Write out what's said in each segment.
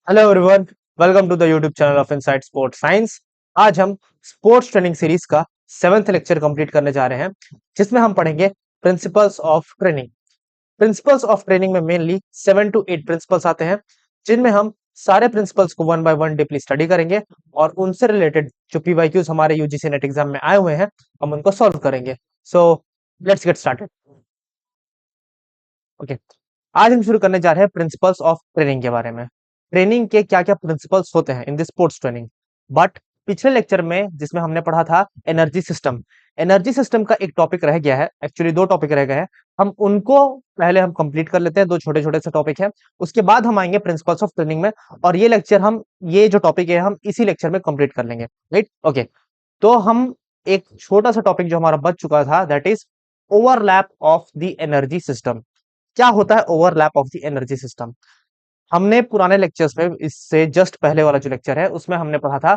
Hello everyone, welcome to the YouTube channel of inside sports science. आज हम sports training series का 7th lecture complete करने जा रहे हैं, जिसमें हम पढ़ेंगे principles of training. Principles of training में मेनली 7 to 8 प्रिंसिपल्स आते हैं, जिनमें हम सारे प्रिंसिपल्स को one by one deeply study करेंगे और उनसे रिलेटेड जो पीवाईक्यूज हमारे यूजीसी नेट एग्जाम में आए हुए हैं, हम उनको सॉल्व करेंगे। So let's get started. Okay, आज हम शुरू करने जा रहे हैं प्रिंसिपल्स ऑफ ट्रेनिंग के बारे में। ट्रेनिंग के क्या क्या प्रिंसिपल्स होते हैं in this sports training. But पिछले लेक्चर में जिसमें हमने पढ़ा था एनर्जी सिस्टम का एक टॉपिक रह गया है, एक्चुअली दो टॉपिक रह गए हैं। हम उनको पहले हम कंप्लीट कर लेते हैं, दो छोटे छोटे से टॉपिक है, उसके बाद हम आएंगे प्रिंसिपल्स ऑफ ट्रेनिंग में। और ये लेक्चर हम ये जो टॉपिक है हम इसी लेक्चर में कंप्लीट कर लेंगे, राइट। ओके, तो हम एक छोटा सा टॉपिक जो हमारा बच चुका था, that is overlap of the energy system. क्या होता है overlap of the energy system? हमने पुराने लेक्चर्स में, इससे जस्ट पहले वाला जो लेक्चर है उसमें हमने पढ़ा था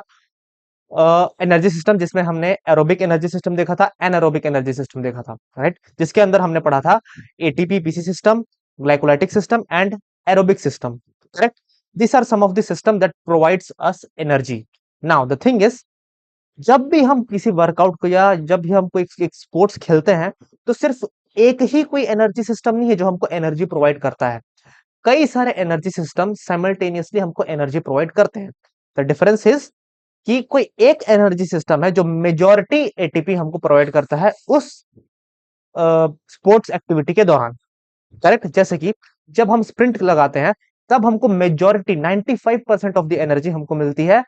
एनर्जी सिस्टम, जिसमें हमने एरोबिक एनर्जी सिस्टम देखा था, एनारोबिक एनर्जी सिस्टम देखा था, राइट। जिसके अंदर हमने पढ़ा था ATP PC system, glycolytic system and aerobic system, correct. This are some of the system that provides us energy. Now the thing is, जब भी हम किसी वर्कआउट को या जब भी हम कोई एक स्पोर्ट्स खेलते हैं, तो सिर्फ एक ही कोई एनर्जी सिस्टम नहीं है जो हमको एनर्जी प्रोवाइड करता है। कई सारे एनर्जी सिस्टम साइमल्टेनियसली हमको एनर्जी प्रोवाइड करते हैं। द डिफरेंस इज कि कोई एक एनर्जी सिस्टम है जो मेजॉरिटी एटीपी हमको प्रोवाइड करता है उस स्पोर्ट्स एक्टिविटी के दौरान, करेक्ट। जैसे कि जब हम स्प्रिंट लगाते हैं, तब हमको मेजॉरिटी 95% ऑफ द एनर्जी हमको मिलती है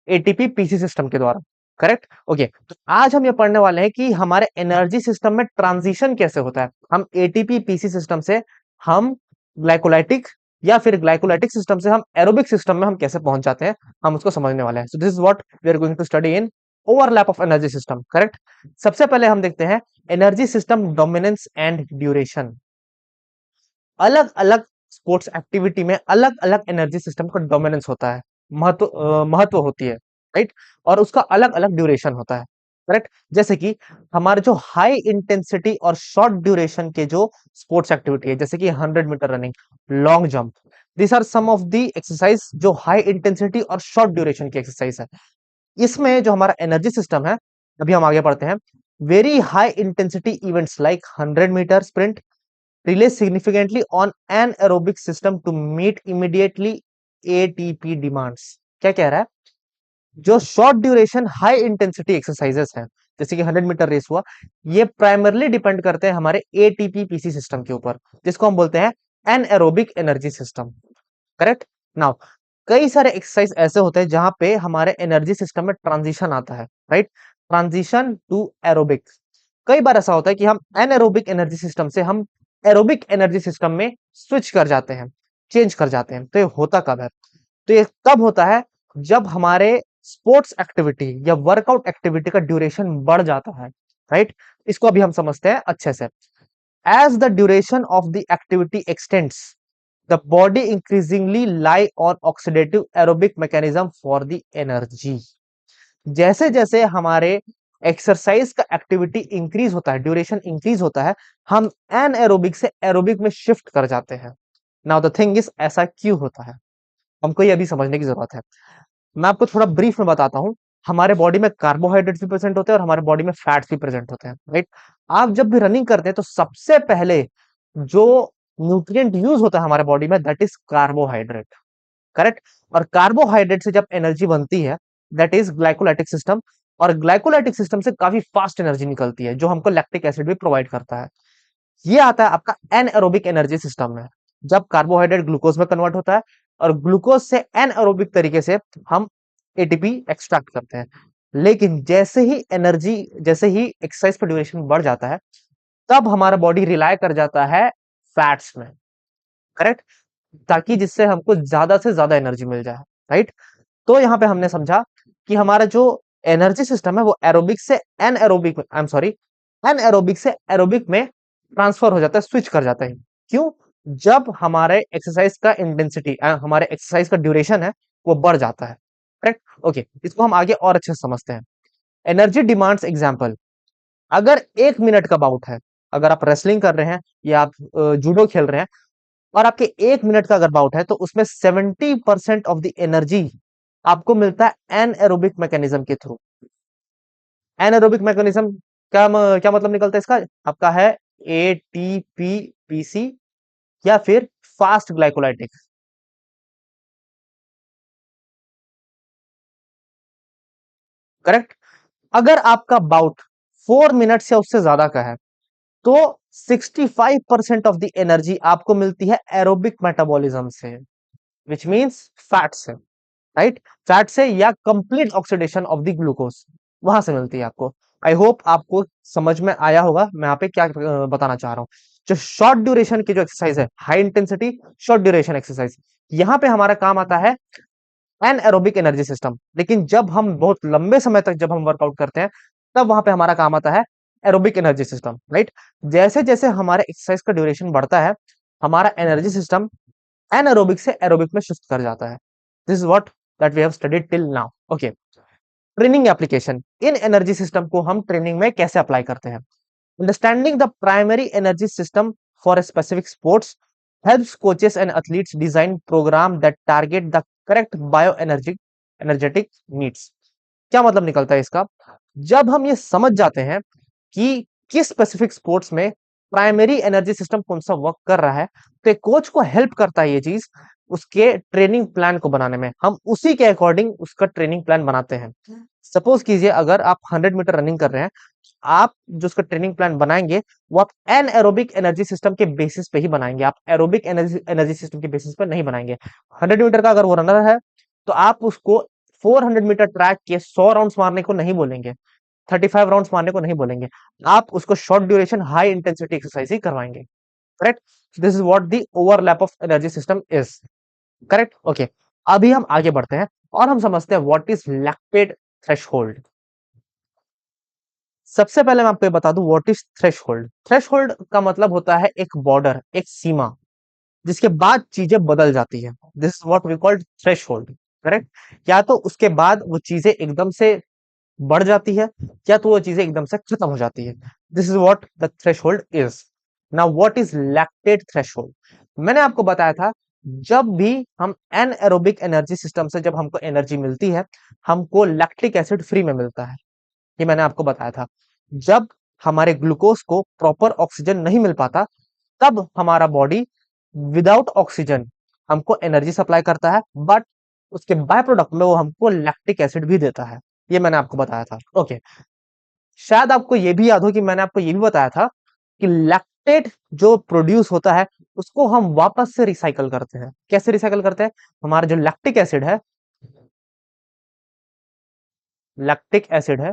एटीपी पीसी सिस्टम के द्वारा, करेक्ट। ओके, तो आज हम ये पढ़ने वाले हैं कि हमारे एनर्जी सिस्टम में ट्रांजिशन कैसे होता है। हम एटीपी पीसी सिस्टम से हम ग्लाइकोलाइटिक या फिर ग्लाइकोलाइटिक सिस्टम से हम एरोबिक सिस्टम में हम कैसे पहुंच जाते हैं, हम उसको समझने वाले हैं। So this is what we are going to study in overlap of energy system, correct. सबसे पहले हम देखते हैं energy system dominance and duration. अलग अलग स्पोर्ट्स एक्टिविटी में अलग अलग एनर्जी सिस्टम का डोमिनेंस होता है, महत्व होती है, राइट। और उसका अलग अलग ड्यूरेशन होता है, करेक्ट। जैसे कि हमारे जो हाई इंटेंसिटी और शॉर्ट ड्यूरेशन के जो स्पोर्ट्स एक्टिविटी है, जैसे कि 100 metre running, long jump, this are some of the exercise जो हाई इंटेंसिटी और शॉर्ट ड्यूरेशन की एक्सरसाइज है। इसमें जो हमारा एनर्जी सिस्टम है, अभी हम आगे बढ़ते हैं। Very high intensity events like 100 metre sprint rely significantly on anaerobic system to meet immediately ATP demands। क्या कह रहा है? जो short duration high intensity exercises हैं, जैसे कि 100 मीटर रेस हुआ, ये प्राइमरली डिपेंड करते हैं हमारे एटीपी पीसी सिस्टम के ऊपर, जिसको हम बोलते हैं anaerobic energy system, correct. Now कई सारे एक्सरसाइज ऐसे होते हैं जहां पे हमारे एनर्जी सिस्टम में ट्रांजिशन आता है, राइट। Transition to aerobic. कई बार ऐसा होता है कि हम एनएरोबिक एनर्जी सिस्टम से हम एरोबिक एनर्जी सिस्टम में स्विच कर जाते हैं, चेंज कर जाते हैं। तो ये होता कब है? तो ये तब होता है जब हमारे स्पोर्ट्स एक्टिविटी या वर्कआउट एक्टिविटी का ड्यूरेशन बढ़ जाता है, राइट। इसको अभी हम समझते हैं अच्छे से। As the duration of the activity extends, the body increasingly lie on oxidative aerobic mechanism for the energy. जैसे जैसे हमारे एक्सरसाइज का एक्टिविटी इंक्रीज होता है, ड्यूरेशन इंक्रीज होता है, हम एनएरोबिक से एरोबिक में शिफ्ट कर जाते हैं। नाउ द थिंग इज, ऐसा क्यों होता है, हमको ये अभी समझने की जरूरत है। मैं आपको थोड़ा ब्रीफ में बताता हूँ। हमारे बॉडी में कार्बोहाइड्रेट्स भी प्रेजेंट होते हैं और हमारे बॉडी में फैट्स भी प्रेजेंट होते हैं, राइट। आप जब भी रनिंग करते हैं तो सबसे पहले जो न्यूट्रिएंट यूज होता है हमारे बॉडी में, दैट इज कार्बोहाइड्रेट, करेक्ट। और कार्बोहाइड्रेट से जब एनर्जी बनती है, दैट इज ग्लाइकोलाइटिक सिस्टम। और ग्लाइकोलाइटिक सिस्टम से काफी फास्ट एनर्जी निकलती है, जो हमको लैक्टिक एसिड भी प्रोवाइड करता है। ये आता है आपका एनएरोबिक एनर्जी सिस्टम में, जब कार्बोहाइड्रेट ग्लूकोज में कन्वर्ट होता है और ग्लूकोज से एनएरोबिक तरीके से हम एटीपी एक्सट्रैक्ट करते हैं। लेकिन जैसे ही एक्सरसाइज का ड्यूरेशन बढ़ जाता है, तब हमारा बॉडी रिलाय कर जाता है फैट्स में, करेक्ट, ताकि जिससे हमको ज्यादा से ज्यादा एनर्जी मिल जाए, राइट। तो यहाँ पे हमने समझा कि हमारा जो एनर्जी सिस्टम है वो एरोबिक से anaerobic, I am sorry, anaerobic से एरोबिक में ट्रांसफर हो जाता है, स्विच कर जाता है। क्यों? जब हमारे एक्सरसाइज का इंटेंसिटी, हमारे एक्सरसाइज का ड्यूरेशन है, वो बढ़ जाता है, करेक्ट। ओके, इसको हम आगे और अच्छे से समझते हैं। एनर्जी डिमांड्स एग्जांपल, अगर 1 मिनट का बाउट है, अगर आप रेसलिंग कर रहे हैं या आप जूडो खेल रहे हैं, और आपके 1 मिनट का अगर बाउट है तो उसमें 70% ऑफ द एनर्जी आपको मिलता है एनएरोबिक मैकेनिज्म के थ्रू। एनएरोबिक मैकेनिज्म क्या मतलब निकलता है इसका? आपका है एटीपीपीसी या फिर फास्ट ग्लाइकोलाइटिक। करेक्ट। अगर आपका बाउट 4 मिनट या उससे ज्यादा का है तो 65% ऑफ द एनर्जी आपको मिलती है एरोबिक मेटाबॉलिज्म से, विच मींस फैट से। राइट, फैट से या complete oxidation of the glucose, वहां से मिलती है आपको। आई होप आपको समझ में आया होगा मैं यहाँ पे क्या बताना चाह रहा हूँ। जो शॉर्ट ड्यूरेशन की जो एक्सरसाइज है, high intensity short duration exercise, यहाँ पे हमारा काम आता है एनएरोबिक एनर्जी सिस्टम। लेकिन जब हम बहुत लंबे समय तक जब हम वर्कआउट करते हैं तब वहां पे हमारा काम आता है एरोबिक एनर्जी सिस्टम। राइट, जैसे जैसे हमारे एक्सरसाइज का ड्यूरेशन बढ़ता है हमारा एनर्जी सिस्टम एनएरोबिक से एरोबिक में शिफ्ट कर जाता है। This is what that we have studied till now. Okay, training application. इन एनर्जी सिस्टम को हम ट्रेनिंग में कैसे अप्लाई करते हैं? Understanding the primary energy system for specific sports helps coaches and athletes design program that target the correct energetic needs। क्या मतलब निकलता है इसका? जब हम ये समझ जाते हैं कि किस स्पेसिफिक स्पोर्ट्स में प्राइमरी एनर्जी सिस्टम कौन सा वर्क कर रहा है, तो कोच को हेल्प करता है ये चीज उसके ट्रेनिंग प्लान को बनाने में। हम उसी के अकॉर्डिंग उसका ट्रेनिंग प्लान बनाते हैं। सपोज कीजिए अगर आप 100 मीटर रनिंग कर रहे हैं, आप जो उसका ट्रेनिंग प्लान बनाएंगे वो आप एन एरोबिक एनर्जी सिस्टम के बेसिस पे ही बनाएंगे, आप एरोबिक एनर्जी सिस्टम के बेसिस पे नहीं बनाएंगे। 100 मीटर का अगर वो रनर है तो आप उसको 400 मीटर ट्रैक के 100 राउंड्स मारने को नहीं बोलेंगे, 35 राउंड्स मारने को नहीं बोलेंगे। आप उसको short duration high intensity exercise ही करवाएंगे। Correct, this is what the overlap of energy system is. Correct. Okay, अभी हम आगे बढ़ते हैं और हम समझते हैं व्हाट इज लैक्टेट थ्रेशोल्ड। सबसे पहले मैं आपको ये बता दूं व्हाट इज थ्रेशोल्ड। थ्रेशोल्ड का मतलब होता है एक बॉर्डर, एक सीमा जिसके बाद चीजें बदल जाती है। This is what we called threshold. Correct, या तो उसके बाद वो चीजें एकदम से बढ़ जाती है या तो वो चीजें एकदम से खत्म हो जाती है। This is what the threshold is. Now what is lactate threshold? मैंने आपको बताया था जब भी हम एनएरोबिक एनर्जी सिस्टम से जब हमको एनर्जी मिलती है हमको लैक्टिक एसिड फ्री में मिलता है। ये मैंने आपको बताया था। जब हमारे ग्लूकोज को प्रॉपर ऑक्सीजन नहीं मिल पाता तब हमारा बॉडी विदाउट ऑक्सीजन हमको एनर्जी सप्लाई करता है, बट उसके बाय प्रोडक्ट में वो हमको लैक्टिक एसिड भी देता है। ये मैंने आपको बताया था। ओके, शायद आपको ये भी याद हो कि मैंने आपको ये भी बताया था कि लैक्टेट जो प्रोड्यूस होता है उसको हम वापस से रिसाइकल करते हैं। कैसे रिसाइकल करते हैं? हमारा जो लैक्टिक एसिड है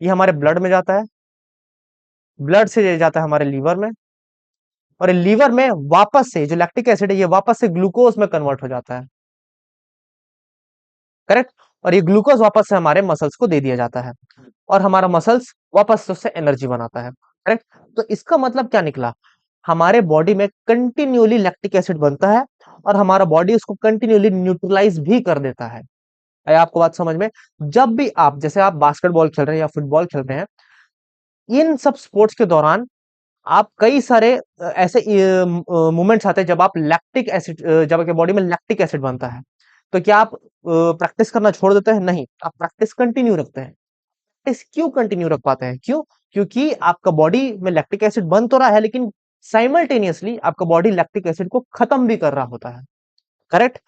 ये हमारे ब्लड में जाता है, ब्लड से ये जाता है हमारे लीवर में, और लीवर में वापस से जो लैक्टिक एसिड है ये वापस से ग्लूकोज में कन्वर्ट हो जाता है। करेक्ट, और ये ग्लूकोज वापस से हमारे मसल्स को दे दिया जाता है और हमारा मसल्स वापस से उससे एनर्जी बनाता है। करेक्ट, तो इसका मतलब क्या निकला? हमारे बॉडी में कंटिन्यूली लैक्टिक एसिड बनता है और हमारा बॉडी उसको कंटिन्यूली न्यूट्रलाइज भी कर देता है। आपको बात समझ में? जब भी आप जैसे आप बास्केटबॉल खेल रहे हैं या फुटबॉल खेल रहे हैं, इन सब स्पोर्ट्स के दौरान आप कई सारे ऐसे मोमेंट्स आते हैं जब आप लैक्टिक एसिड जब आपके बॉडी में लैक्टिक एसिड बनता है, तो क्या आप प्रैक्टिस करना छोड़ देते हैं? नहीं, आप प्रैक्टिस कंटिन्यू रखते हैं। प्रैक्टिस क्यों कंटिन्यू रख पाते हैं? क्यों? क्योंकि आपका बॉडी में लैक्टिक एसिड बन तो रहा है लेकिन साइमल्टेनियसली आपका बॉडी लैक्टिक एसिड को खत्म भी कर रहा होता है। करेक्ट।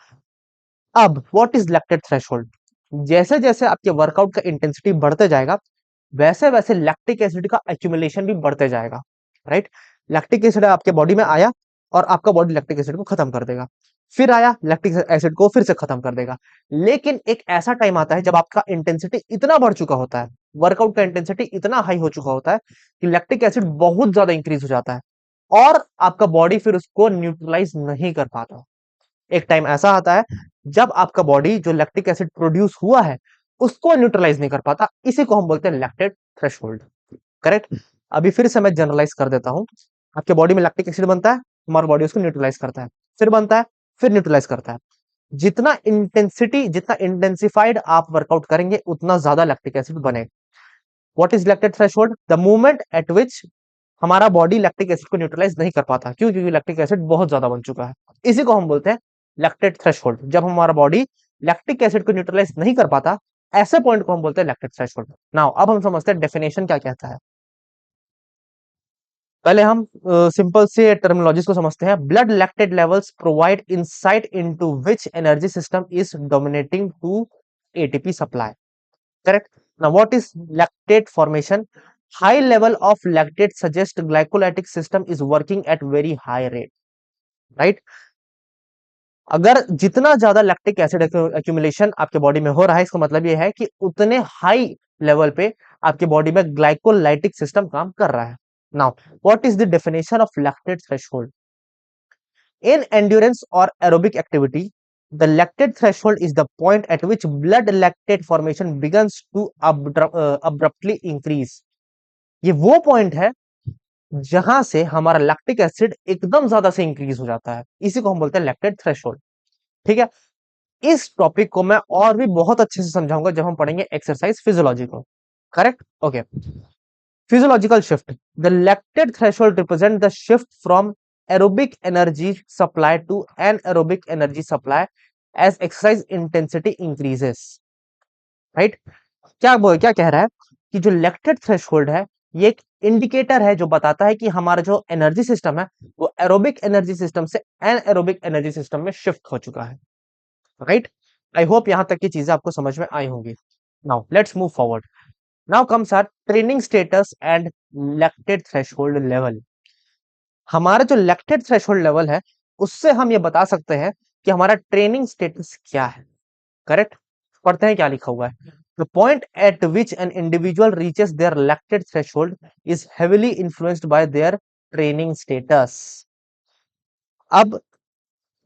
अब व्हाट इज लैक्टेट थ्रेशोल्ड? जैसे जैसे आपके वर्कआउट का इंटेंसिटी बढ़ते जाएगा वैसे वैसे लैक्टिक एसिड का एक्यूमुलेशन भी बढ़ते जाएगा। राइट, लैक्टिक एसिड आपके बॉडी में आया और आपका बॉडी लैक्टिक एसिड को खत्म कर देगा, फिर आया लैक्टिक एसिड को फिर से खत्म कर देगा। लेकिन एक ऐसा टाइम आता है जब आपका इंटेंसिटी इतना बढ़ चुका होता है, वर्कआउट का इंटेंसिटी इतना हाई हो चुका होता है कि लैक्टिक एसिड बहुत ज्यादा इंक्रीज हो जाता है और आपका बॉडी फिर उसको न्यूट्रलाइज नहीं कर पाता। एक टाइम ऐसा आता है जब आपका बॉडी जो लैक्टिक एसिड प्रोड्यूस हुआ है उसको न्यूट्रलाइज नहीं कर पाता, इसी को हम बोलते हैं लैक्टेट थ्रेशोल्ड। करेक्ट। अभी फिर से मैं जनरलाइज कर देता हूं। आपके बॉडी में लैक्टिक एसिड बनता है, हमारा बॉडी उसको न्यूट्रलाइज करता है, फिर बनता है, फिर न्यूट्रलाइज करता है। जितना इंटेंसिफाइड आप वर्कआउट करेंगे उतना ज्यादा लैक्टिक एसिड बनेगा। What is lactate threshold? The moment at विच हमारा बॉडी लैक्टिक एसिड को न्यूट्रलाइज नहीं कर पाता। क्यों? क्योंकि लैक्टिक एसिड बहुत ज्यादा बन चुका है। इसी को हम बोलते हैं लैक्टेट थ्रेशोल्ड। जब हमारा बॉडी लैक्टिक एसिड को न्यूट्रलाइज नहीं कर पाता, ऐसे पॉइंट को हम बोलते हैं लैक्टेट थ्रेशोल्ड। नाउ अब हम समझते हैं डेफिनेशन क्या कहता है। पहले हम सिंपल से टर्मिनोलॉजीज को समझते हैं। Blood lactate levels provide insight into which energy system is dominating to ATP supply. Correct. Now, what is lactate formation? High level of lactate suggests glycolytic system is working at very high rate. Right? अगर जितना ज्यादा lactic acid accumulation आपके body में हो रहा है, इसका मतलब यह है कि उतने हाई लेवल पे आपके बॉडी में ग्लाइकोलाइटिक सिस्टम काम कर रहा है। Now what is the definition of lactate threshold? In endurance और aerobic activity, the lactate threshold is the point at which blood lactate formation begins to abruptly increase. ये वो पॉइंट है जहां से हमारा लैक्टिक एसिड एकदम ज्यादा से इंक्रीज हो जाता है। इसी को हम बोलते हैं लैक्टेट थ्रेशोल्ड। ठीक है, इस टॉपिक को मैं और भी बहुत अच्छे से समझाऊंगा जब हम पढ़ेंगे एक्सरसाइज फिजियोलॉजी को। Correct? Okay. Physiological shift, the lactate threshold represent the shift from aerobic energy supply to anaerobic energy supply as exercise intensity increases. Right? क्या कह रहा है कि जो लैक्टेट थ्रेशोल्ड है, ये एक इंडिकेटर है जो बताता है कि हमारा जो एनर्जी सिस्टम है वो एरोबिक एनर्जी सिस्टम से एनाएरोबिक एनर्जी सिस्टम में शिफ्ट हो चुका है। राइट? आई होप यहां तक की चीजें आपको समझ में आई होंगी। Now let's move forward. Now comes our training status and lactate threshold level. हमारा जो लैक्टेट थ्रेशोल्ड लेवल है, उससे हम ये बता सकते हैं कि हमारा ट्रेनिंग स्टेटस क्या है। करेक्ट? पढ़ते हैं क्या लिखा हुआ है। The point at which an individual reaches their lactate threshold is heavily influenced by their training status. अब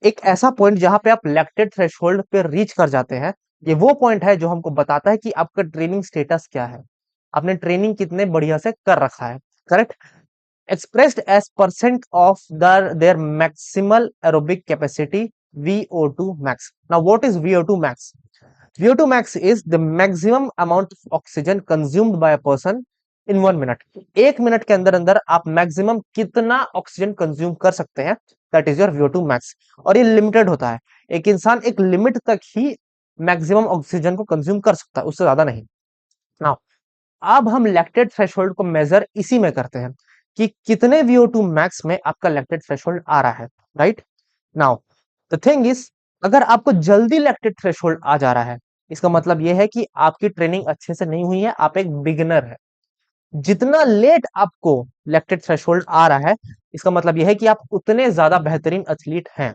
एक ऐसा पॉइंट जहां पे आप लैक्टेट थ्रेशोल्ड पे रीच कर जाते हैं, ये वो पॉइंट है जो हमको बताता है कि आपका ट्रेनिंग स्टेटस क्या है, आपने ट्रेनिंग कितने बढ़िया से कर रखा है। Correct? Expressed as percent of their maximal aerobic capacity, VO2 max. Now what is VO2 max? VO2 max is the maximum amount of oxygen consumed by a person in 1 minute. 1 minute के अंदर अंदर आप maximum कितना oxygen consume कर सकते हैं, that is your VO2 max। और ये लिमिटेड होता है, एक इंसान एक लिमिट तक ही मैक्सिमम ऑक्सीजन को कंज्यूम कर सकता है, उससे ज्यादा नहीं। नाउ अब हम लैक्टेट थ्रेशोल्ड को मेजर इसी में करते हैं कि कितने VO2 max में आपका लैक्टेट थ्रेशोल्ड आ रहा है। Right? Now the thing is, अगर आपको जल्दी लैक्टेट थ्रेशोल्ड आ जा रहा है, इसका मतलब यह है कि आपकी ट्रेनिंग अच्छे से नहीं हुई है, आप एक बिगिनर है। जितना लेट आपको लैक्टेट थ्रेशोल्ड आ रहा है, इसका मतलब यह है कि आप उतने ज्यादा बेहतरीन एथलीट हैं।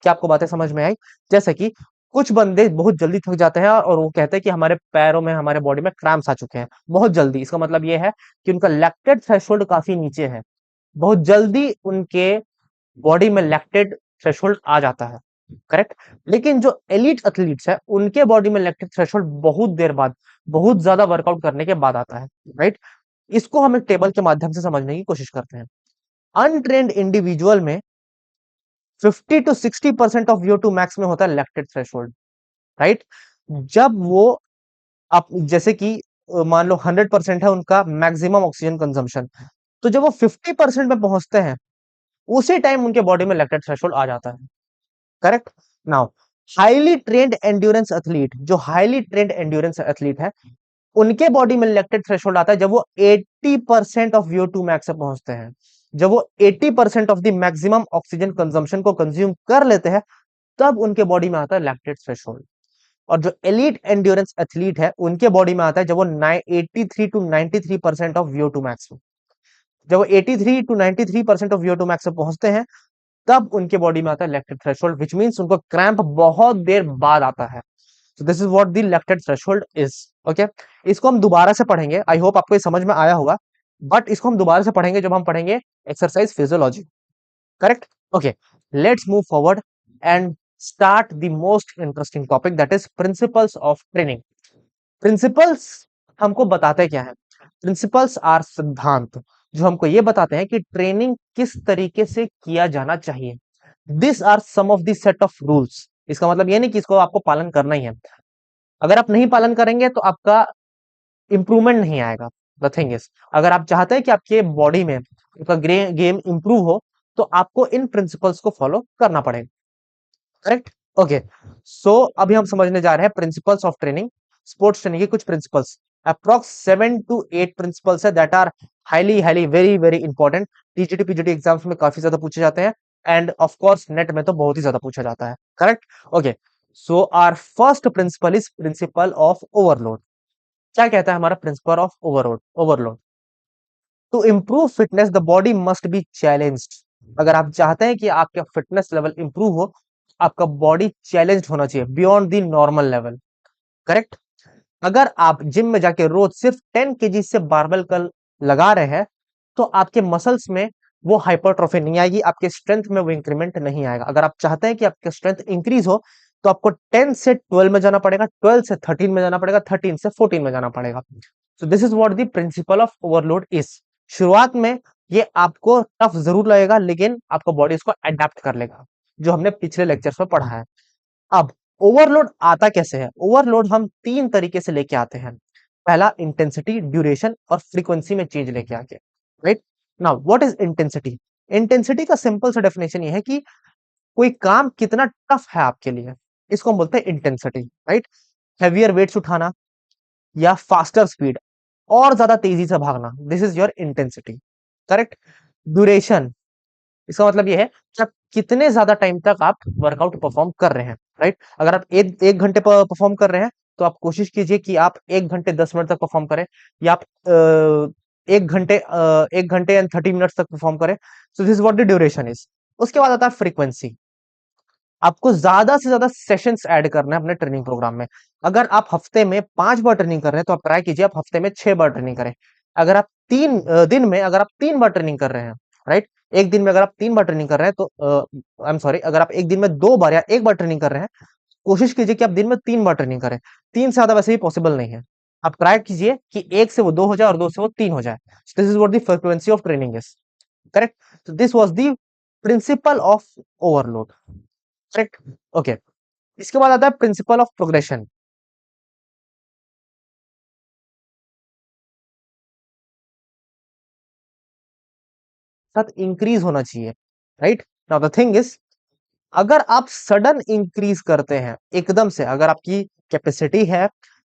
क्या आपको बातें समझ में आई? जैसे कि कुछ बंदे बहुत जल्दी थक जाते हैं और वो कहते हैं कि हमारे पैरों में, हमारे बॉडी में क्रैम्प्स आ चुके हैं बहुत जल्दी। इसका मतलब यह है कि उनका लैक्टेट थ्रेशोल्ड काफी नीचे है, बहुत जल्दी उनके बॉडी में लैक्टेट थ्रेशोल्ड आ जाता है। करेक्ट? लेकिन जो एलीट एथलीट्स है, उनके बॉडी में लैक्टेट थ्रेशोल्ड बहुत देर बाद, बहुत ज्यादा वर्कआउट करने के बाद आता है। राइट? इसको हम एक टेबल के माध्यम से समझने की कोशिश करते हैं। अनट्रेन्ड इंडिविजुअल में 50 to 60% ऑफ VO2 max में होता है लैक्टेट थ्रेशोल्ड। राइट? जब वो आप जैसे कि मान लो 100% है उनका मैक्सिमम ऑक्सीजन कंजम्पशन, तो जब वो 50% में पहुंचते हैं, उसी टाइम उनके बॉडी में लैक्टेट थ्रेशोल्ड आ जाता है। Correct? Now highly trained endurance athlete, जो हाईली ट्रेन्ड एंड्योरेंस एथलीट है, उनके बॉडी में लैक्टेट थ्रेशोल्ड आता है जब वो 80% ऑफ VO2 max से पहुंचते हैं। जब वो 80% of the maximum oxygen consumption को कंज्यूम कर लेते हैं, तब उनके बॉडी में आता है लैक्टेट थ्रेशोल्ड। और जो एलीट एंड्योरेंस एथलीट है, उनके बॉडी में आता है जब वो 83 to 93% ऑफ VO2 max में, जब वो 83 to 93% ऑफ VO2 max से पहुंचते हैं, तब उनके बॉडी में आता है लैक्टेट थ्रेशोल्ड, व्हिच मींस उनको क्रैम्प बहुत देर बाद आता है। सो this is what the lactate threshold is. Okay, इसको हम दोबारा से पढ़ेंगे, आई होप आपको ये समझ में आया होगा, बट इसको हम दोबारा से पढ़ेंगे जब हम पढ़ेंगे exercise physiology. Correct? Okay, let's move forward and start the most interesting topic, that is principles of training. Principles हमको बताते क्या है? प्रिंसिपल्स आर सिद्धांत जो हमको ये बताते हैं कि ट्रेनिंग किस तरीके से किया जाना चाहिए। This are some of the set of rules. इसका मतलब ये नहीं कि इसको आपको पालन करना ही है, अगर आप नहीं पालन करेंगे तो आपका इंप्रूवमेंट नहीं आएगा। द थिंग इज, अगर आप चाहते हैं कि आपके बॉडी में आपका गेम इंप्रूव हो, तो आपको इन प्रिंसिपल्स को फॉलो करना पड़ेगा। करेक्ट? ओके। सो अभी हम समझने जा रहे हैं principles of training, sports training के कुछ प्रिंसिपल्स। अप्रॉक्स 7 to 8 प्रिंसिपल्स है that are highly highly very very important. TGT PGT exams में काफी ज्यादा पूछे जाते हैं, एंड ऑफ कोर्स नेट में तो बहुत ही ज्यादा पूछा जाता है। Correct? Okay. So our first principle is principle of overload. क्या कहता है हमारा principle of overload? Overload, to improve fitness the body must be challenged. अगर आप चाहते हैं कि आपका फिटनेस लेवल इंप्रूव हो, आपका बॉडी चैलेंज्ड होना चाहिए beyond the normal level. Correct? अगर आप जिम में जाके रोज सिर्फ 10 kg से बारबेल कल लगा रहे हैं, तो आपके मसल्स में वो हाइपरट्रोफी नहीं आएगी, आपके स्ट्रेंथ में वो इंक्रीमेंट नहीं आएगा। अगर आप चाहते हैं कि आपका स्ट्रेंथ इंक्रीज हो, तो आपको 10 से 12 में जाना पड़ेगा, 12 से 13 में जाना पड़ेगा, 13 से 14 में जाना पड़ेगा। सो this is what the principle of overload is. शुरुआत में ये आपको टफ जरूर लगेगा, लेकिन आपका बॉडी इसको अडेप्ट कर लेगा, जो हमने पिछले लेक्चर्स में पढ़ा है। अब ओवरलोड आता कैसे है? ओवरलोड हम 3 तरीके से लेके आते हैं। पहला, इंटेंसिटी, ड्यूरेशन और फ्रीक्वेंसी में चेंज लेके आके। Right? Now what is intensity? Intensity का सिंपल सा डेफिनेशन ये है कि कोई काम कितना टफ है आपके लिए, इसको हम बोलते हैं इंटेंसिटी। राइट? हेवियर वेट्स उठाना या फास्टर स्पीड, और ज्यादा तेजी से भागना, this is your intensity. Correct? Duration, इसका मतलब ये है कि आप कितने ज्यादा टाइम तक आप वर्कआउट परफॉर्म कर रहे हैं। राइट? अगर आप एक घंटे परफॉर्म कर रहे हैं, तो आप कोशिश कीजिए कि आप 1 घंटे 10 मिनट तक परफॉर्म करें, या आप 1 घंटे एंड 30 मिनट्स तक परफॉर्म करें। So this what the duration is. उसके बाद आता है फ्रीक्वेंसी। आपको ज्यादा से ज्यादा सेशंस ऐड करना है अपने ट्रेनिंग प्रोग्राम में। अगर आप हफ्ते में 5 बार ट्रेनिंग कर रहे हैं, तो आप ट्राई कीजिए आप हफ्ते में 6 बार ट्रेनिंग करें। अगर आप दिन में अगर आप 3 बार ट्रेनिंग कर रहे हैं, राइट, एक दिन में अगर आप 3 बार ट्रेनिंग कर रहे हैं, तो आई एम सॉरी, अगर आप एक दिन में 2 बार या 1 बार ट्रेनिंग कर रहे हैं, कोशिश कीजिए कि आप दिन में 3 बार ट्रेनिंग करें। 3 से ज्यादा वैसे भी पॉसिबल नहीं है। आप ट्राई कीजिए कि 1 से वो 2 हो जाए और 2 से वो 3 हो जाए। This is what the frequency of training is. Correct? तो this was the principle of overload. Correct? Okay. इसके बाद आता है प्रिंसिपल ऑफ प्रोग्रेशन। साथ इंक्रीज होना चाहिए। Right? Now the thing is, अगर आप सडन इंक्रीज करते हैं एकदम से, अगर आपकी कैपेसिटी है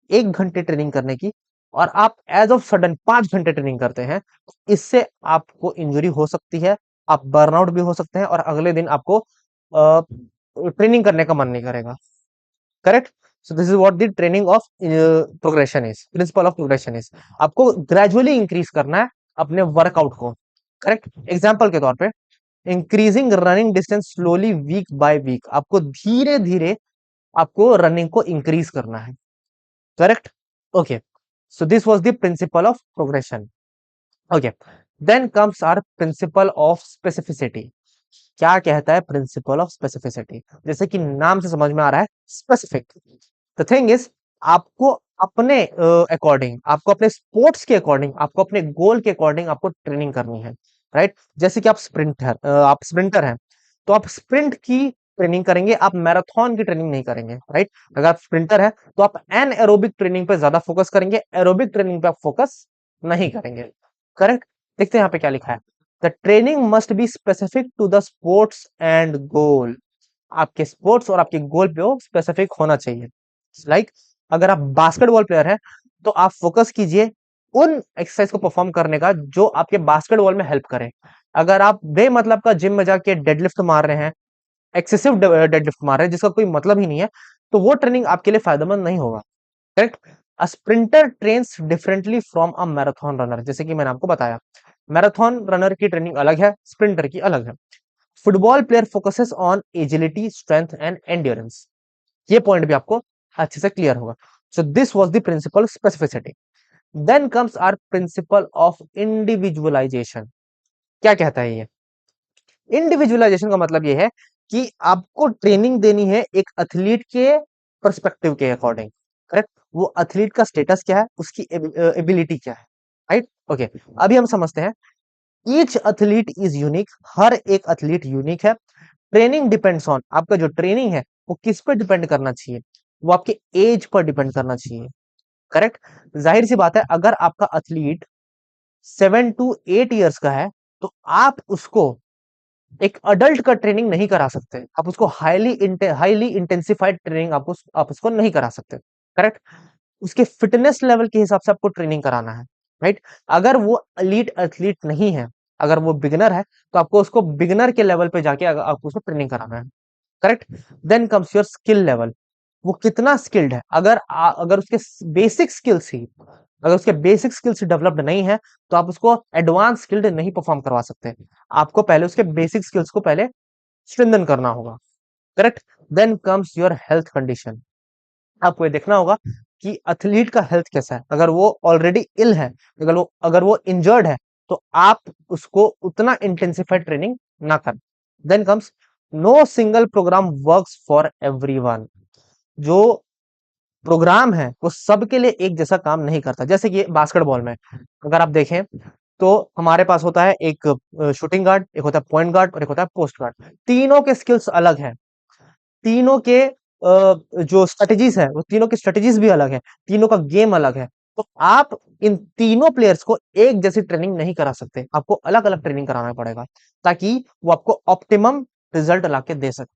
1 घंटे ट्रेनिंग करने की, और आप एज ऑफ सडन 5 घंटे ट्रेनिंग करते हैं, तो इससे आपको इंजरी हो सकती है, आप बर्नआउट भी हो सकते हैं, और अगले दिन आपको ट्रेनिंग करने का मन नहीं करेगा। Correct? So this is what the training of progression is, principle of progression is. आपको ग्रेजुअली इंक्रीज करना है अपने वर्कआउट को। करेक्ट? एग्जाम्पल के तौर पे, increasing running distance slowly week by week, आपको धीरे धीरे आपको रनिंग को इंक्रीज करना है। Correct? Okay. So this was the principle of progression. Okay. Then comes our principle of specificity. क्या कहता है प्रिंसिपल ऑफ स्पेसिफिसिटी? जैसे कि नाम से समझ में आ रहा है, स्पेसिफिक। द थिंग इज, आपको अपने अकॉर्डिंग, आपको अपने स्पोर्ट्स के अकॉर्डिंग, आपको अपने गोल के अकॉर्डिंग आपको ट्रेनिंग करनी है। राइट? जैसे कि आप स्प्रिंटर हैं, तो आप स्प्रिंट की ट्रेनिंग करेंगे, आप मैराथन की ट्रेनिंग नहीं करेंगे। राइट? अगर आप स्प्रिंटर है, तो आप एन एरोबिक ट्रेनिंग पे ज्यादा फोकस करेंगे, एरोबिक ट्रेनिंग पे आप फोकस नहीं करेंगे। करेक्ट? देखते हैं यहाँ पे क्या लिखा है। The training must be specific to the sports and goal. आपके स्पोर्ट्स और आपके गोल पे वो स्पेसिफिक होना चाहिए। लाइक, अगर आप बास्केटबॉल प्लेयर हैं, तो आप फोकस कीजिए उन एक्सरसाइज को परफॉर्म करने का जो आपके बास्केटबॉल में हेल्प करे। अगर आप बेमतलब का जिम में जाके डेडलिफ्ट मार रहे हैं, एक्सेसिव डेडलिफ्ट मार रहे हैं जिसका कोई मतलब ही नहीं है, तो वो ट्रेनिंग आपके लिए फायदेमंद नहीं होगा। Correct? A sprinter trains differently from a marathon runner, जैसे कि मैंने आपको बताया, मैराथन रनर की ट्रेनिंग अलग है, स्प्रिंटर की अलग है। Football player focuses on agility, strength and endurance. ये पॉइंट भी आपको अच्छे से क्लियर होगा। So this was the principle specificity. Then comes our principle of individualisation. क्या कहता है ये? इंडिविजुअलाइजेशन का मतलब ये है कि आपको ट्रेनिंग देनी है एक एथलीट के पर्सपेक्टिव के अकॉर्डिंग। करेक्ट? वो एथलीट का स्टेटस क्या है, उसकी एबिलिटी क्या है। राइट? ओके। अभी हम समझते हैं, ईच एथलीट इज यूनिक, हर एक एथलीट यूनिक है। ट्रेनिंग डिपेंड्स ऑन, आपका जो ट्रेनिंग है वो किस पर डिपेंड करना चाहिए? वो आपके एज पर डिपेंड करना चाहिए। करेक्ट? जाहिर सी बात है, अगर आपका एथलीट 7 to 8 ईयर्स का है, तो आप उसको एक अडल्ट का ट्रेनिंग नहीं करा सकते, आप उसको हाईली इंटेंसिफाइड ट्रेनिंग आप उसको नहीं करा सकते, करेक्ट। उसके फिटनेस लेवल के हिसाब से आपको ट्रेनिंग कराना है, राइट। अगर वो एलीट एथलीट नहीं है, अगर वो बिगिनर है, तो आपको उसको बिगिनर के लेवल पे जाके आपको उसको ट्रेनिंग कराना है, correct. Then comes your skill level, वो कितना स्किल्ड है। अगर उसके बेसिक स्किल्स ही अगर उसके बेसिक स्किल्स डेवलप्ड नहीं है, तो आप उसको एडवांस स्किल्ड नहीं परफॉर्म करवा सकते। आपको पहले उसके बेसिक स्किल्स को पहले स्ट्रेंथन करना होगा, correct. Then comes your health condition, आपको ये देखना होगा कि एथलीट का हेल्थ कैसा है। अगर वो ऑलरेडी इल है, अगर वो इंजर्ड है, तो आप उसको उतना इंटेंसिफाइड ट्रेनिंग ना करें। Then comes no single programme works for everyone, जो प्रोग्राम है वो सबके लिए एक जैसा काम नहीं करता। जैसे कि बास्केटबॉल में अगर आप देखें, तो हमारे पास होता है एक शूटिंग गार्ड, एक होता है पॉइंट गार्ड और एक होता है पोस्ट गार्ड। तीनों के स्किल्स अलग हैं, तीनों के जो स्ट्रेटजीज है वो तीनों की स्ट्रेटजीज भी अलग है, तीनों का गेम अलग है। तो आप इन तीनों प्लेयर्स को एक जैसी ट्रेनिंग नहीं करा सकते, आपको अलग अलग ट्रेनिंग कराना पड़ेगा, ताकि वो आपको ऑप्टिमम रिजल्ट ला के दे सके,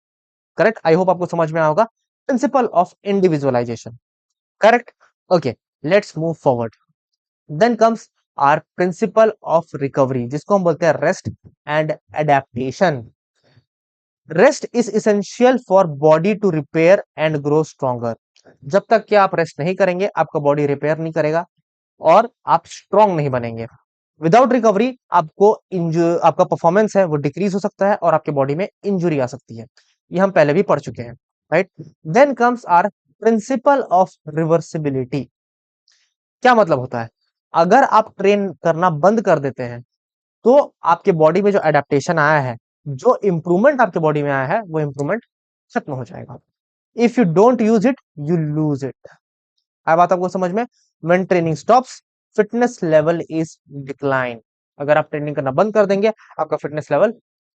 करेक्ट। आई होप आपको समझ में आया होगा principle of individualisation, correct. Okay, let's move forward. Then comes our principle of recovery, जिसको हम बोलते हैं rest and adaptation. Rest is essential for body to repair and grow stronger. जब तक कि आप रेस्ट नहीं करेंगे, आपका बॉडी रिपेयर नहीं करेगा और आप स्ट्रांग नहीं बनेंगे। विदाउट रिकवरी आपका परफॉर्मेंस है वो डिक्रीज हो सकता है और आपके बॉडी में इंजुरी आ सकती है। ये हम पहले भी पढ़ चुके हैं, right. Then comes our principle of reversibility. क्या मतलब होता है? अगर आप ट्रेन करना बंद कर देते हैं, तो आपके बॉडी में जो एडेप्टेशन आया है, जो इंप्रूवमेंट आपके बॉडी में आया है, वो इंप्रूवमेंट खत्म हो जाएगा। If you don't use it, you lose it. अब बात आपको समझ में? When training stops, fitness level is decline. अगर आप ट्रेनिंग करना बंद कर देंगे, आपका फिटनेस लेवल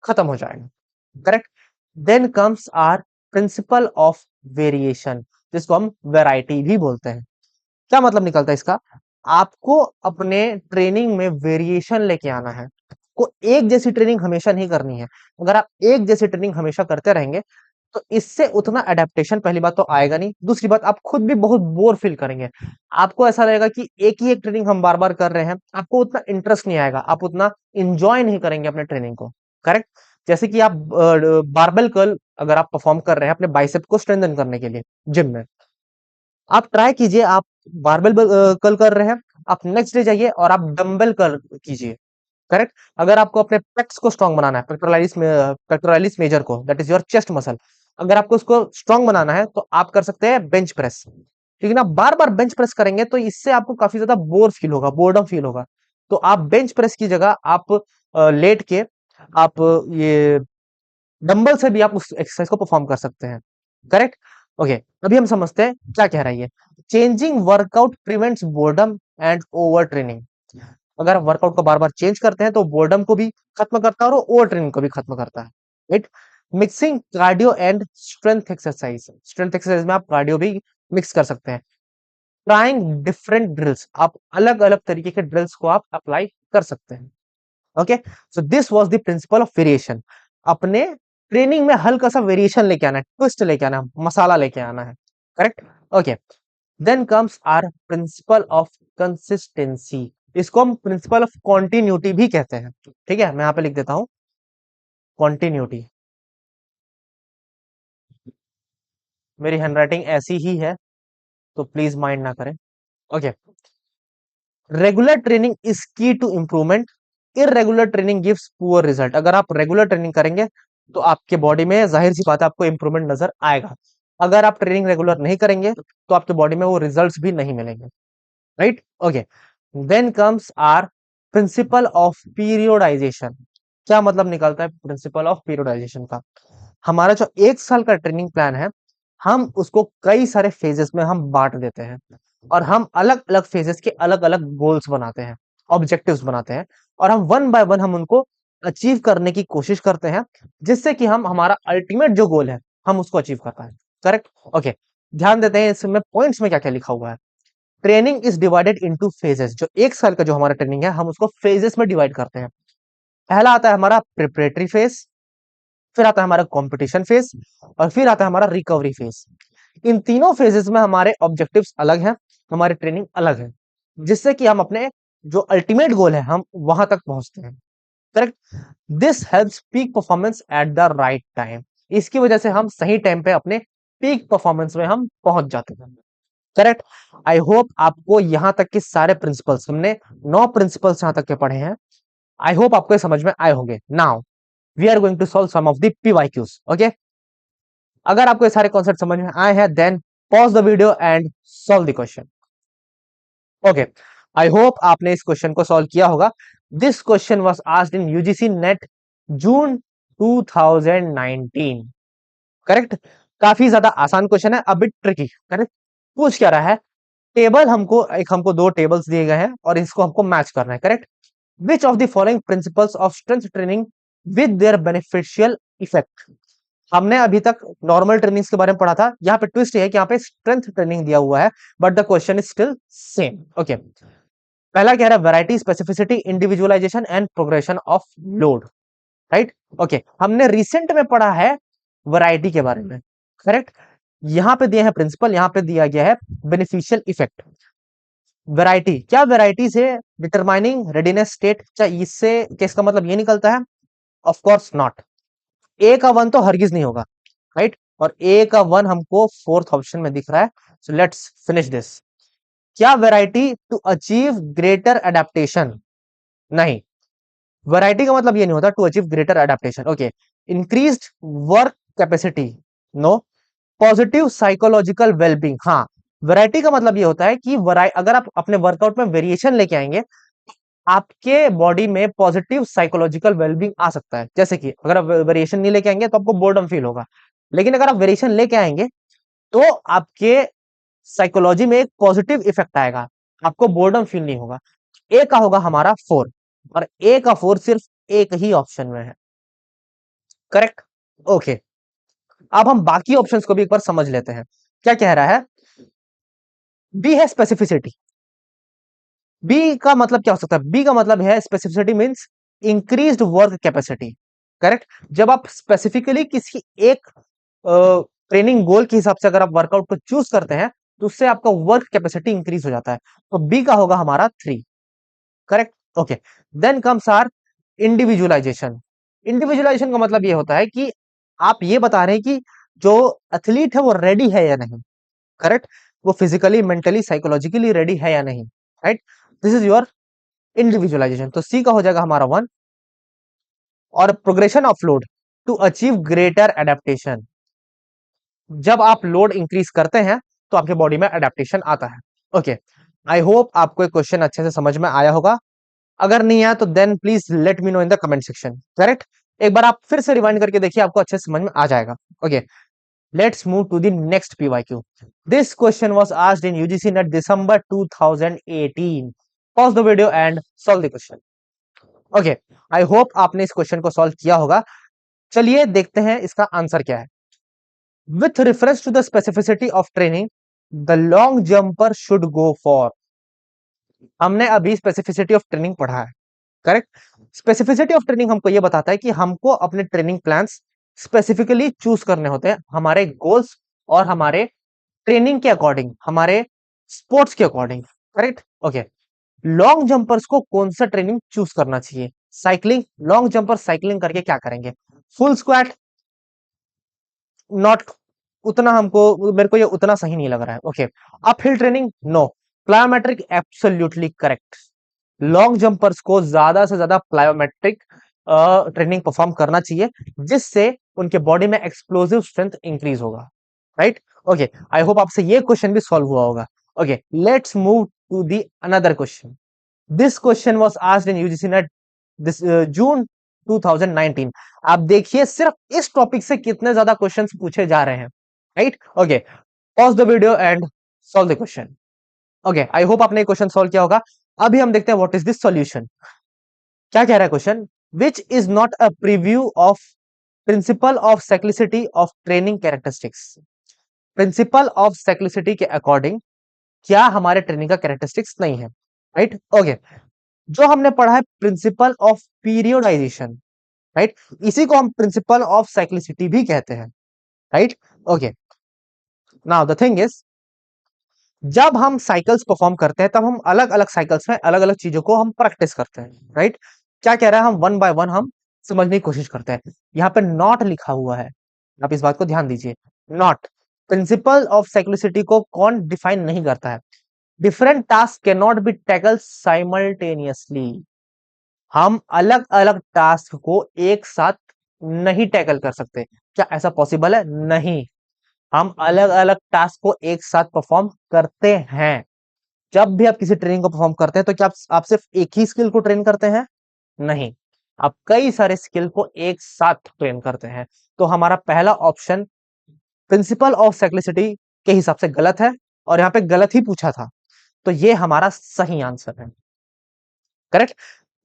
खत्म हो जाएगा, correct. Then comes our principle of variation, जिसको हम वैरायटी भी बोलते हैं। क्या मतलब निकलता है इसका? आपको अपने ट्रेनिंग में वेरिएशन लेके आना है, को एक जैसी ट्रेनिंग हमेशा नहीं करनी है। अगर आप एक जैसी ट्रेनिंग हमेशा करते रहेंगे, तो इससे उतना अडेप्टेशन पहली बात तो आएगा नहीं, दूसरी बात आप खुद भी बहुत बोर फील करेंगे। आपको ऐसा लगेगा कि एक ही एक ट्रेनिंग हम बार बार कर रहे हैं, आपको उतना इंटरेस्ट नहीं आएगा, आप उतना इंजॉय नहीं करेंगे अपने ट्रेनिंग को, करेक्ट। जैसे कि आप बारबेल कर्ल अगर आप परफॉर्म कर रहे हैं अपने बाइसेप को स्ट्रेंथन करने के लिए जिम में, आप ट्राई कीजिए, आप बारबेल कर्ल कर रहे हैं, आप नेक्स्ट डे जाइए और आप डंबल कर्ल कीजिए, करेक्ट। अगर आपको अपने पेक्स को स्ट्रांग बनाना है, पेक्टोरालिस मेजर को, that is your chest muscle, अगर आपको उसको स्ट्रांग बनाना है, तो आप कर सकते हैं बेंच प्रेस। लेकिन आप बार बार बेंच प्रेस करेंगे तो इससे आपको काफी ज्यादा बोर्डम फील होगा। तो आप बेंच प्रेस की जगह आप लेट के आप ये डंबल से भी आप उस एक्सरसाइज को परफॉर्म कर सकते हैं, करेक्ट। ओके, अभी हम समझते हैं क्या कह रहा है ये। Changing workout prevents boredom and over training. अगर आप वर्कआउट को बार बार चेंज करते हैं, तो बोर्डम को भी खत्म करता है और ओवर ट्रेनिंग को भी खत्म करता है, right. Mixing cardio and strength exercise में आप कार्डियो भी मिक्स कर सकते हैं। ट्राइंग डिफरेंट ड्रिल्स, आप अलग अलग तरीके के ड्रिल्स को आप अप्लाई कर सकते हैं। Okay, so this was the principle of variation. अपने ट्रेनिंग में हल्का सा वेरिएशन लेके आना है, ट्विस्ट लेके आना है, मसाला लेके आना है, correct. Okay, then comes our principle of consistency. इसको हम प्रिंसिपल ऑफ कॉन्टिन्यूटी भी कहते हैं, ठीक है। मैं यहाँ पे लिख देता हूं कॉन्टिन्यूटी। मेरी हैंडराइटिंग ऐसी ही है, तो प्लीज माइंड ना करें। Okay, regular training is key to improvement, irregular training gives poor result. अगर आप रेगुलर ट्रेनिंग करेंगे, तो आपके बॉडी में जाहिर सी बात है आपको इंप्रूवमेंट नजर आएगा। अगर आप ट्रेनिंग रेगुलर नहीं करेंगे, तो आपके बॉडी में वो रिजल्ट्स भी नहीं मिलेंगे, right. Okay, then comes our principle of periodization. क्या मतलब निकलता है प्रिंसिपल ऑफ पीरियोडाइजेशन का? हमारा जो 1 साल का ट्रेनिंग प्लान है, हम उसको कई सारे फेजेस में हम बांट देते हैं और हम अलग अलग फेजेस के अलग अलग गोल्स बनाते हैं, ऑब्जेक्टिव्स बनाते हैं, और हम वन बाय वन हम उनको अचीव करने की कोशिश करते हैं, जिससे कि हम हमारा अल्टीमेट जो गोल है हम उसको अचीव कर पाए, करेक्ट। ओके, ध्यान देते हैं इसमें पॉइंट्स में क्या क्या लिखा हुआ है। Training is divided into phases. जो 1 साल का जो हमारा ट्रेनिंग है, हम उसको फेजेस में डिवाइड करते हैं। पहला आता है हमारा प्रिपरेटरी फेज, फिर आता है हमारा कंपटीशन फेज, और फिर आता है हमारा रिकवरी फेज। इन तीनों फेजेस में हमारे ऑब्जेक्टिव्स अलग हैं, हमारी ट्रेनिंग अलग है, जिससे कि हम अपने जो अल्टीमेट गोल है हम वहां तक पहुंचते हैं। Correct. This helps peak performance at the right time. इसकी वजह से हम सही टाइम पे अपने पीक परफॉर्मेंस में हम पहुंच जाते हैं। करेक्ट। आई होप आपको यहां तक के सारे प्रिंसिपल्स, हमने 9 प्रिंसिपल्स यहां तक के पढ़े हैं, आई होप आपको ये समझ में आए होंगे। Now we are going to solve some of the PYQs. Okay, अगर आपको ये सारे कॉन्सेप्ट समझ में आए हैं then pause the video and solve the question. Okay, I hope आपने इस क्वेश्चन को सॉल्व किया होगा। This question was asked in UGC NET June 2019। Correct. काफी ज्यादा आसान क्वेश्चन है, अ बिट ट्रिकी। करेक्ट। पूछ क्या रहा है, टेबल हमको दो टेबल्स दिए गए हैं और इसको हमको मैच करना है। Correct. Which of the following principles of strength training with their beneficial effect. हमने अभी तक नॉर्मल ट्रेनिंग के बारे में पढ़ा था, यहाँ पे ट्विस्ट है कि यहाँ पे स्ट्रेंथ ट्रेनिंग दिया हुआ है, but the question is still same. Okay, पहला कह रहा है variety, specificity, individualisation and progression of load. Right. Okay, हमने रिसेंट में पढ़ा है वैरायटी के बारे में। करेक्ट। यहां पे दिए हैं प्रिंसिपल, यहां पे दिया गया है बेनिफिशियल इफेक्ट। वैरायटी, क्या वैरायटी से डिटरमाइनिंग रेडीनेस स्टेट, क्या इससे केस का मतलब ये निकलता है? Of course not. ए का वन तो हरगिज नहीं होगा। राइट। और ए का वन हमको फोर्थ ऑप्शन में दिख रहा है। So let's finish this. क्या variety to achieve greater adaptation? नहीं, वैरायटी का मतलब ये नहीं होता to achieve greater adaptation. Okay, increased work capacity? No. Positive psychological wellbeing? हाँ, वैरायटी का मतलब ये होता है कि अगर आप अपने वर्कआउट में वेरिएशन लेके आएंगे, आपके बॉडी में पॉजिटिव साइकोलॉजिकल वेलबींग आ सकता है। जैसे कि अगर आप वेरिएशन नहीं लेके आएंगे तो आपको बोर्डम फील होगा, लेकिन अगर आप वेरिएशन लेके आएंगे तो आपके साइकोलॉजी में एक पॉजिटिव इफेक्ट आएगा, आपको बोर्डम फील नहीं होगा। ए का होगा हमारा 4, और ए का 4 सिर्फ एक ही ऑप्शन में है। करेक्ट। ओके, अब हम बाकी ऑप्शंस को भी एक बार समझ लेते हैं। क्या कह रहा है? बी है स्पेसिफिसिटी। बी का मतलब क्या हो सकता है? बी का मतलब है specificity means increased work capacity. Correct. जब आप स्पेसिफिकली किसी एक ट्रेनिंग गोल के हिसाब से अगर आप वर्कआउट को चूज करते हैं तो उससे आपका वर्क कैपेसिटी इंक्रीज हो जाता है। तो बी का होगा हमारा 3। Correct. Okay, then comes our individualisation. Individualisation का मतलब ये होता है कि आप ये बता रहे हैं कि जो एथलीट है वो रेडी है या नहीं। करेक्ट। वो फिजिकली, मेंटली, साइकोलॉजिकली रेडी है या नहीं। Right. This is your individualisation. तो सी का हो जाएगा हमारा 1। और progression of load to achieve greater adaptation. जब आप लोड इंक्रीज करते हैं तो आपके बॉडी में एडेप्टेशन आता है। ओके, आई होप आपको क्वेश्चन अच्छे से समझ में आया होगा। अगर नहीं आया तो then please let me know in the comment section. Correct. एक बार आप फिर से रिवाइंड करके देखिए, आपको अच्छे से समझ में आ जाएगा। Okay, let's move to the next PYQ. This question was asked in UGC NET December 2018। Pause the video and solve the question. Okay, I hope आपने इस क्वेश्चन को सॉल्व किया होगा। चलिए देखते हैं इसका आंसर क्या है। With reference to the specificity of training the long jumper should go for. हमने अभी स्पेसिफिसिटी ऑफ ट्रेनिंग पढ़ा है। करेक्ट। स्पेसिफिसिटी ऑफ ट्रेनिंग हमको ये बताता है कि हमको अपने ट्रेनिंग प्लान्स स्पेसिफिकली चूज करने होते हैं हमारे गोल्स और हमारे ट्रेनिंग के अकॉर्डिंग, हमारे स्पोर्ट्स के according. Correct. Okay, long jumpers को कौन सा ट्रेनिंग चूज करना चाहिए? साइकिलिंग। लॉन्ग जंपर साइकिलिंग करके क्या करेंगे? Full squat? नॉट, उतना हमको, मेरे को ये उतना सही नहीं लग रहा है। Okay, uphill training? No. Plyometric? Absolutely correct. Long jumpers को ज्यादा से ज्यादा प्लायोमेट्रिक ट्रेनिंग परफॉर्म करना चाहिए, जिससे उनके बॉडी में एक्सप्लोसिव स्ट्रेंथ इंक्रीज होगा। राइट। ओके, आई होप आपसे ये क्वेश्चन भी सॉल्व हुआ होगा। Okay, let's move to the another question. This question was asked in UGC NET this June 2019। आप देखिए सिर्फ इस टॉपिक से कितने ज्यादा क्वेश्चंस पूछे जा रहे हैं। Right. Okay, pause the video and solve the question. Okay, I hope आपने क्वेश्चन सॉल्व किया होगा। अभी हम देखते हैं व्हाट इज दिस सॉल्यूशन। क्या कह रहा है question? Which is not a preview of principle of cyclicity of training characteristics. Principle of cyclicity के अकॉर्डिंग क्या हमारे ट्रेनिंग का कैरेक्टरिस्टिक्स नहीं है? राइट। ओके, जो हमने पढ़ा है प्रिंसिपल ऑफ पीरियोडाइजेशन, राइट, इसी को हम प्रिंसिपल ऑफ साइक्लिसिटी भी कहते हैं, right. Okay, now the thing is, जब हम साइकिल्स परफॉर्म करते हैं तब हम अलग अलग साइकिल्स में अलग अलग चीजों को हम प्रैक्टिस करते हैं, राइट। क्या कह रहा है, हम वन बाय वन हम समझने की कोशिश करते हैं। यहाँ पे नॉट लिखा हुआ है, आप इस बात को ध्यान दीजिए। नॉट, प्रिंसिपल ऑफ साइक्लिसिटी को कौन डिफाइन नहीं करता है? Different task can not be tackle simultaneously. हम अलग अलग टास्क को एक साथ नहीं टैकल कर सकते। क्या ऐसा पॉसिबल है? नहीं। हम अलग अलग टास्क को एक साथ परफॉर्म करते हैं। जब भी आप किसी ट्रेनिंग को परफॉर्म करते हैं तो क्या आप सिर्फ एक ही स्किल को ट्रेन करते हैं? नहीं, आप कई सारे स्किल को एक साथ ट्रेन करते हैं। तो हमारा पहला ऑप्शन प्रिंसिपल ऑफ साइक्लिसिटी के हिसाब से गलत है, और यहाँ पे गलत ही पूछा था, तो ये हमारा सही आंसर है, करेक्ट।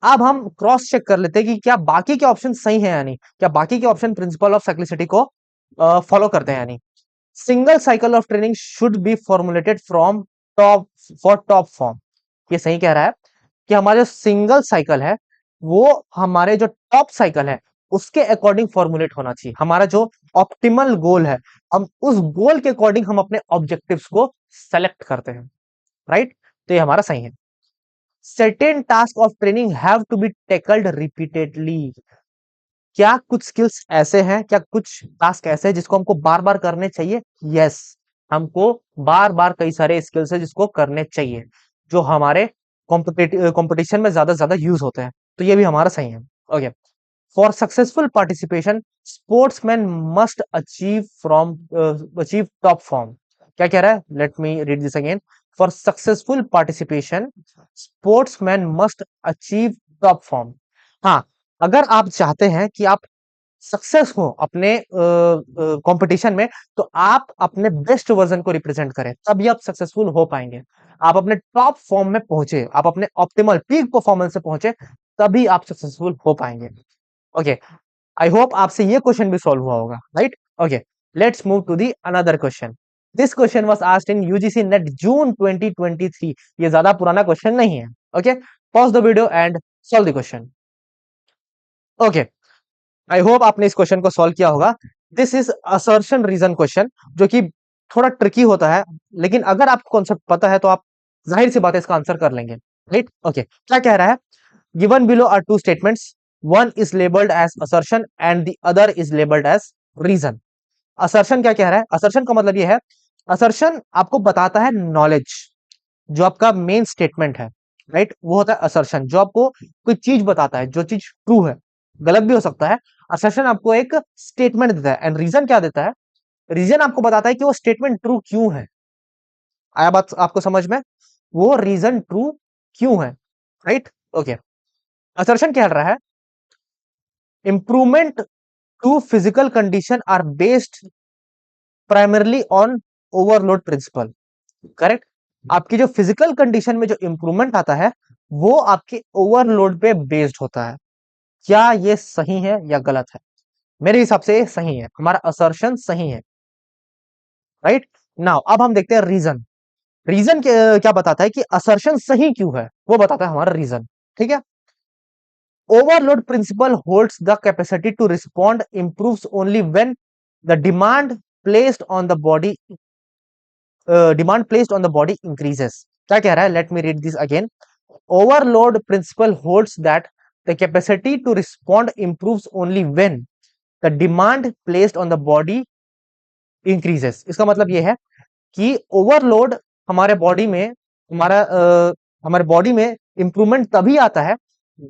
अब हम क्रॉस चेक कर लेते हैं कि क्या बाकी के ऑप्शन सही है या नहीं, क्या बाकी के ऑप्शन प्रिंसिपल ऑफ साइक्लिसिटी को फॉलो करते हैं या नहीं। Single cycle of training should be formulated from top for top form, ये सही कह रहा है कि हमारा जो सिंगल साइकिल है वो हमारे जो टॉप साइकिल है उसके अकॉर्डिंग फॉर्मुलेट होना चाहिए। हमारा जो ऑप्टिमल गोल है, हम उस गोल के अकॉर्डिंग हम अपने ऑब्जेक्टिव्स को सेलेक्ट करते हैं, राइट। तो ये हमारा सही है। Certain task of training have to be tackled repeatedly. क्या कुछ स्किल्स ऐसे हैं, क्या कुछ टास्क ऐसे हैं जिसको हमको बार बार करने चाहिए? यस, हमको बार बार कई सारे स्किल्स है जिसको करने चाहिए, जो हमारे कंपटीशन में ज्यादा यूज होते हैं। तो ये भी हमारा सही है। Okay, for successful participation sportsman must achieve top form. क्या कह रहा है? Let me read this again. For successful participation sportsman must achieve top form. हाँ, अगर आप चाहते हैं कि आप सक्सेस हो अपने कंपटीशन में, तो आप अपने बेस्ट वर्जन को रिप्रेजेंट करें, तभी आप सक्सेसफुल हो पाएंगे। आप अपने टॉप फॉर्म में पहुंचे, आप अपने ऑप्टिमल पीक परफॉर्मेंस से पहुंचे, तभी आप सक्सेसफुल हो पाएंगे। ओके, आई होप आपसे ये क्वेश्चन भी सॉल्व हुआ होगा, right. Okay, let's move to the another question. This question was asked in UGC NET June 2023। ये ज्यादा पुराना क्वेश्चन नहीं है। Okay, pause the video and solve the question. Okay, I hope आपने इस क्वेश्चन को सॉल्व किया होगा। This is assertion reason question, जो कि थोड़ा ट्रिकी होता है, लेकिन अगर आपको कॉन्सेप्ट पता है तो आप जाहिर सी बात है इसका आंसर कर लेंगे, राइट। ओके, क्या कह रहा है? Given below are two statements, one is labelled as assertion and the other is labelled as reason. Assertion क्या कह रहा है? असर्शन का मतलब यह है, असर्शन आपको बताता है नॉलेज, जो आपका मेन स्टेटमेंट है, राइट, वो होता है असर्शन। जो आपको कोई चीज बताता है, जो चीज ट्रू है, गलत भी हो सकता है। असर्शन आपको एक स्टेटमेंट देता है, एंड रीजन क्या देता है? रीजन आपको बताता है कि वो स्टेटमेंट ट्रू क्यों है। आया बात आपको समझ में? वो रीजन ट्रू क्यों है, राइट। ओके, असर्शन कह रहा है improvement to physical condition are based primarily on overload principle, correct. आपकी जो फिजिकल कंडीशन में जो इंप्रूवमेंट आता है वो आपके ओवरलोड पे बेस्ड होता है। क्या ये सही है या गलत है? मेरे हिसाब से ये सही है, हमारा असर्शन सही है, राइट। नाउ अब हम देखते हैं रीजन। रीजन क्या बताता है कि असर्शन सही क्यों है, वो बताता है हमारा रीजन, ठीक है। Overload principle holds the capacity to respond improves only when the placed on the body demand placed on the body increases। क्या कह रहा है? Let me read this again. Overload principle holds that the capacity to respond improves only when the demand placed on the body increases। इसका मतलब यह है कि overload हमारे बॉडी में हमारे बॉडी में इंप्रूवमेंट तभी आता है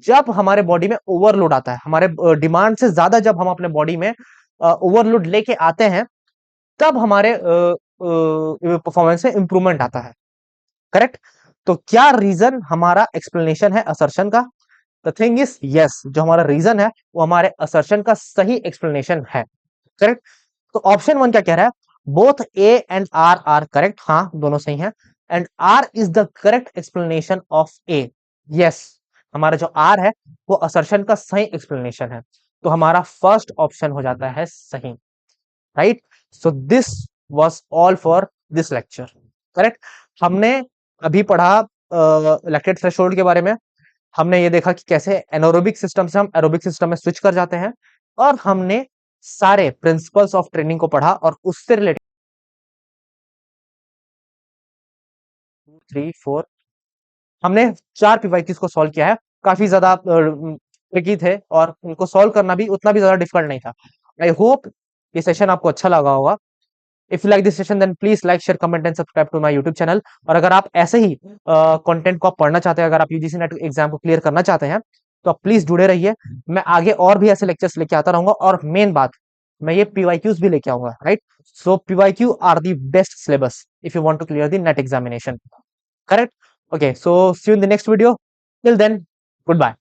जब हमारे बॉडी में ओवरलोड आता है। हमारे डिमांड से ज्यादा जब हम अपने बॉडी में ओवरलोड लेके आते हैं, तब हमारे परफॉर्मेंस में इंप्रूवमेंट आता है, करेक्ट। तो क्या रीजन हमारा एक्सप्लेनेशन है असर्शन का? द थिंग इज यस, जो हमारा रीजन है वो हमारे असर्शन का सही एक्सप्लेनेशन है, करेक्ट। तो ऑप्शन वन क्या कह रहा है? Both A and R are correct. हाँ, दोनों सही है, and R is the correct explanation of A. Yes, हमारा जो आर है वो असर्शन का सही एक्सप्लेनेशन है, तो हमारा फर्स्ट ऑप्शन हो जाता है सही, right. So this was all for this lecture, correct. हमने अभी पढ़ा लैक्टेट थ्रेशोल्ड के बारे में, हमने ये देखा कि कैसे एनारोबिक सिस्टम से हम एरोबिक सिस्टम में स्विच कर जाते हैं, और हमने सारे प्रिंसिपल्स ऑफ ट्रेनिंग को पढ़ा और उससे रिलेटेड 3 4 हमने 4 पीवाईक्यूज को सॉल्व किया है। काफी ज्यादा ट्रिकी थे और उनको सॉल्व करना भी उतना भी ज्यादा डिफिकल्ट नहीं था। आई होप ये सेशन आपको अच्छा लगा होगा। If you like this session then please like share comment and subscribe to my YouTube channel. और अगर आप ऐसे ही कंटेंट को आप पढ़ना चाहते हैं, अगर आप यूजीसी नेट एग्जाम को क्लियर करना चाहते हैं, तो आप प्लीज जुड़े रहिए। मैं आगे और भी ऐसे लेक्चर्स लेके आता रहूंगा, और मेन बात, मैं ये पीवाईक्यूज भी लेके आऊंगा, right? So PYQ are the best syllabus if you want to clear the NET examination, correct? Okay, so see you in the next video. Till then, goodbye.